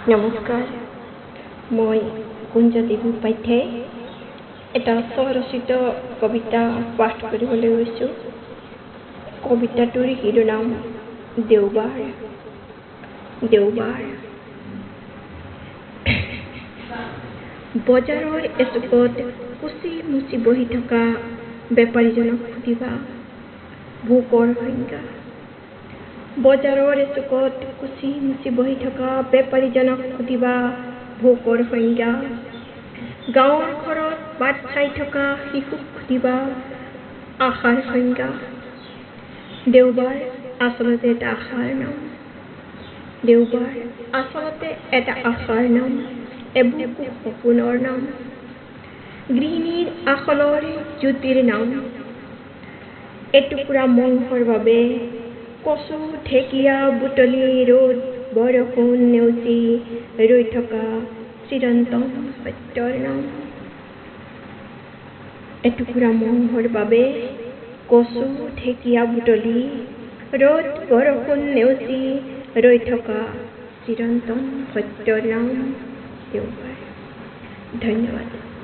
নমস্কাৰ, মই কুঞ্জদেৱী উপাধ্যায় এটা স্বৰচিত কবিতা পাঠ কৰিবলৈ গৈছোঁ। কবিতাটোৰ শিৰোনাম দেওবাৰ। দেওবাৰ। বজাৰৰ এচুকত কুচি মুচি বহি থকা বেপাৰীজনক সুধিবা ভোকৰ সংজ্ঞা। বজাৰৰ এচুকত কুচি মুচি বহি থকা বেপাৰীজনক সুধিবা ভোকৰ সংজ্ঞা। গাঁৱৰ ঘৰত বাট চাই থকা শিশুক সুধিবা আশাৰ সংজ্ঞা। দেওবাৰ আচলতে এটা আশাৰ নাম। দেওবাৰ আচলতে এটা আশাৰ নাম, এবুকু সপোনৰ নাম, গৃহিণীৰ আখলৰ জ্যোতিৰ নাম। এটুকুৰা মংহৰ বাবে কচু ঢেকীয়া বুটলি ৰ'দ বৰষুণ নেওচি ৰৈ থকা চিৰন্তন সত্যৰ নাম। এটুকুৰা মংহৰ বাবে কচু ঢেকীয়া বুটলি ৰ'দ বৰষুণ নেওচি ৰৈ থকা চিৰন্তন সত্যৰ নাম দেওবাৰ। ধন্যবাদ।